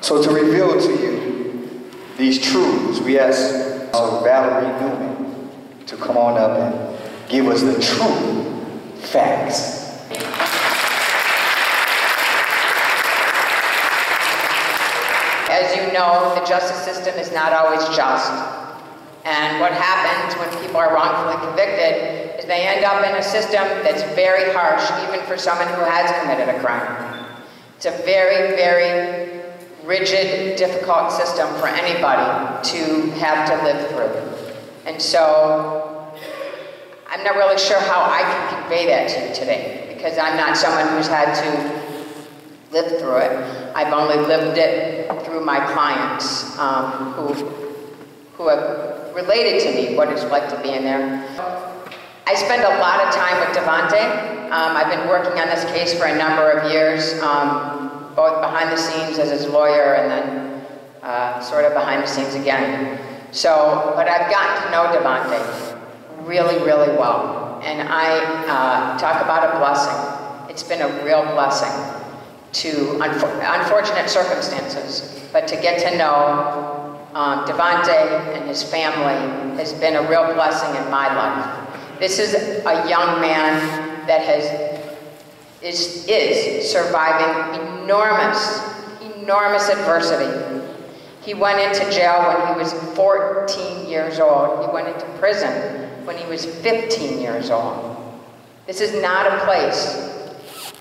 So to reveal to you these truths, we ask Valerie Newman to come on up and give us the true facts. As you know, the justice system is not always just. And what happens when people are wrongfully convicted is they end up in a system that's very harsh, even for someone who has committed a crime. It's a very, very rigid, difficult system for anybody to have to live through. And so, I'm not really sure how I can convey that to you today, because I'm not someone who's had to live through it. I've only lived it through my clients who have related to me what it's like to be in there. I spend a lot of time with Davontae. I've been working on this case for a number of years, both behind the scenes as his lawyer and then sort of behind the scenes again. So, but I've gotten to know Davontae really, really well. And I talk about a blessing. It's been a real blessing to unfortunate circumstances, but to get to know Davontae and his family has been a real blessing in my life. This is a young man that is surviving enormous adversity. He went into jail when he was 14 years old. He went into prison when he was 15 years old. This is not a place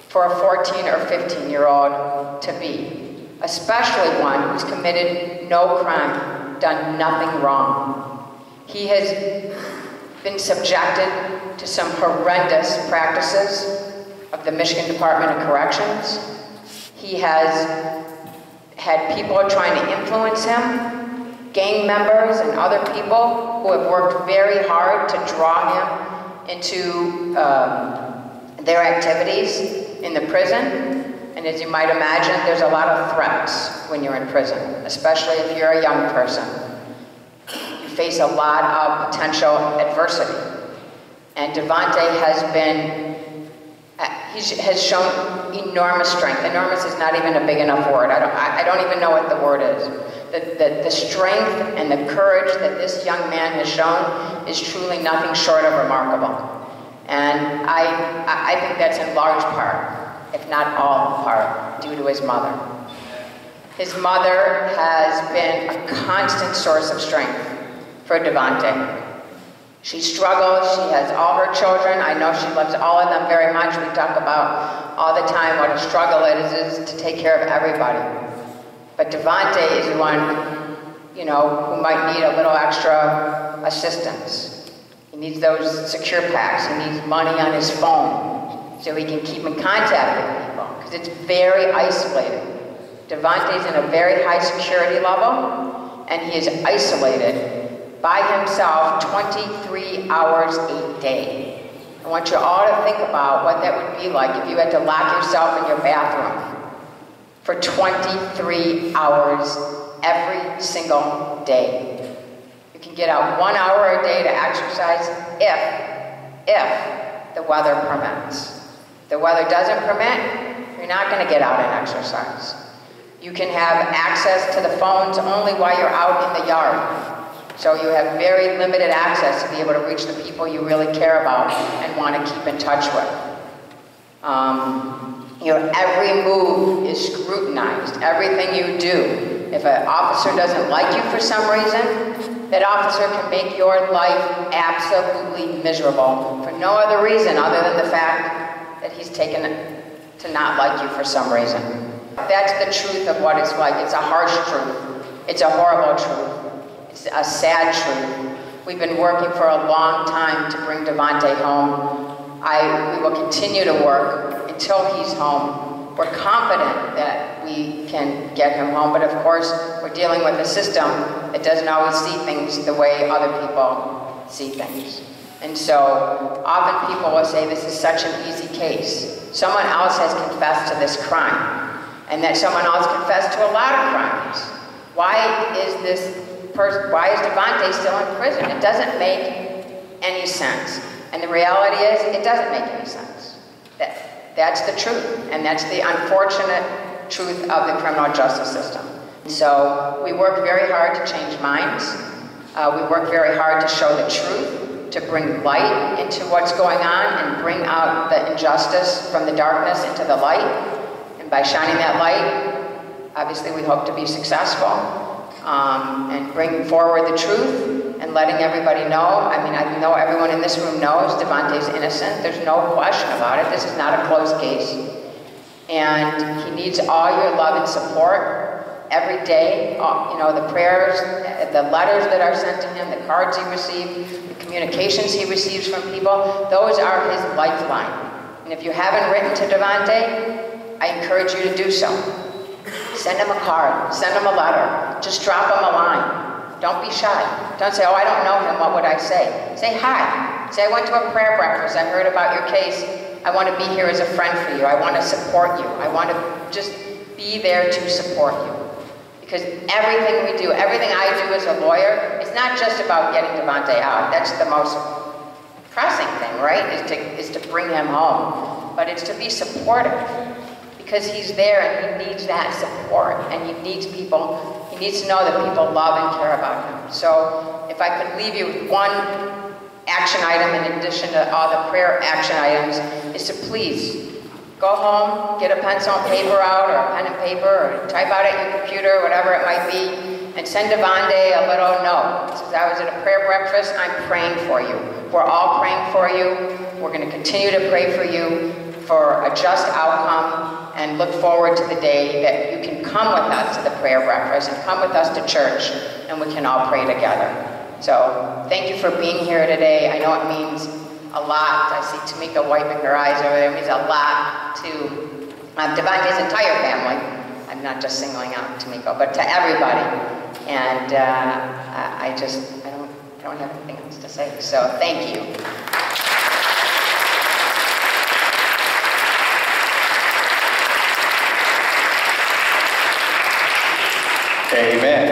for a 14 or 15-year-old to be, especially one who's committed no crime, done nothing wrong. He has been subjected to some horrendous practices of the Michigan Department of Corrections. He has had people trying to influence him, gang members and other people who have worked very hard to draw him into their activities in the prison. And as you might imagine, there's a lot of threats when you're in prison, especially if you're a young person. You face a lot of potential adversity. And Davontae has shown enormous strength. Enormous is not even a big enough word. I don't even know what the word is. The strength and the courage that this young man has shown is truly nothing short of remarkable. And I think that's in large part, if not all part, due to his mother. His mother has been a constant source of strength for Davontae. She struggles, she has all her children. I know she loves all of them very much. We talk about all the time what a struggle it is to take care of everybody. But Davontae is the one, who might need a little extra assistance. He needs those secure packs. He needs money on his phone so he can keep in contact with people, because it's very isolated. Davontae's in a very high security level, and he is isolated by himself 23 hours a day. I want you all to think about what that would be like if you had to lock yourself in your bathroom for 23 hours every single day. You can get out 1 hour a day to exercise if the weather permits. If the weather doesn't permit, you're not going to get out and exercise. You can have access to the phones only while you're out in the yard. So you have very limited access to be able to reach the people you really care about and want to keep in touch with. Every move is scrutinized, everything you do. If an officer doesn't like you for some reason, that officer can make your life absolutely miserable for no other reason other than the fact that he's taken to not like you for some reason. That's the truth of what it's like. It's a harsh truth. It's a horrible truth. It's a sad truth. We've been working for a long time to bring Davontae home. We will continue to work until he's home. We're confident that we can get him home, but of course, we're dealing with a system that doesn't always see things the way other people see things. And so, often people will say this is such an easy case. Someone else has confessed to this crime, and that someone else confessed to a lot of crimes. Why is Davontae still in prison? It doesn't make any sense. And the reality is, it doesn't make any sense. That's the truth, and that's the unfortunate truth of the criminal justice system. So we work very hard to change minds. We work very hard to show the truth, to bring light into what's going on and bring out the injustice from the darkness into the light. And by shining that light, obviously we hope to be successful and bring forward the truth and letting everybody know. I mean, I know everyone in this room knows Davontae's innocent. There's no question about it. This is not a closed case. And he needs all your love and support every day. You know, the prayers, the letters that are sent to him, the cards he received, the communications he receives from people, those are his lifeline. And if you haven't written to Davontae, I encourage you to do so. Send him a card, send him a letter, just drop him a line. Don't be shy. Don't say, oh, I don't know him, what would I say? Say hi. Say, I went to a prayer breakfast, I heard about your case, I want to be here as a friend for you, I want to support you, I want to just be there to support you. Because everything we do, everything I do as a lawyer, it's not just about getting Davontae out. That's the most pressing thing, right? Is to bring him home. But it's to be supportive. Because he's there and he needs that support. And he needs people, he needs to know that people love and care about him. So if I could leave you with one action item in addition to all the prayer action items, is to please go home, get a pencil and paper out, or a pen and paper, or type out at your computer, whatever it might be, and send Davontae a little note. It says, I was at a prayer breakfast, I'm praying for you. We're all praying for you. We're going to continue to pray for you for a just outcome, and look forward to the day that you can come with us to the prayer breakfast, and come with us to church, and we can all pray together. So, thank you for being here today. I know it means a lot. I see Tamika wiping her eyes over there. It means a lot to Davontae's entire family. I'm not just singling out Tamika, but to everybody. And I don't have anything else to say. So thank you. Amen.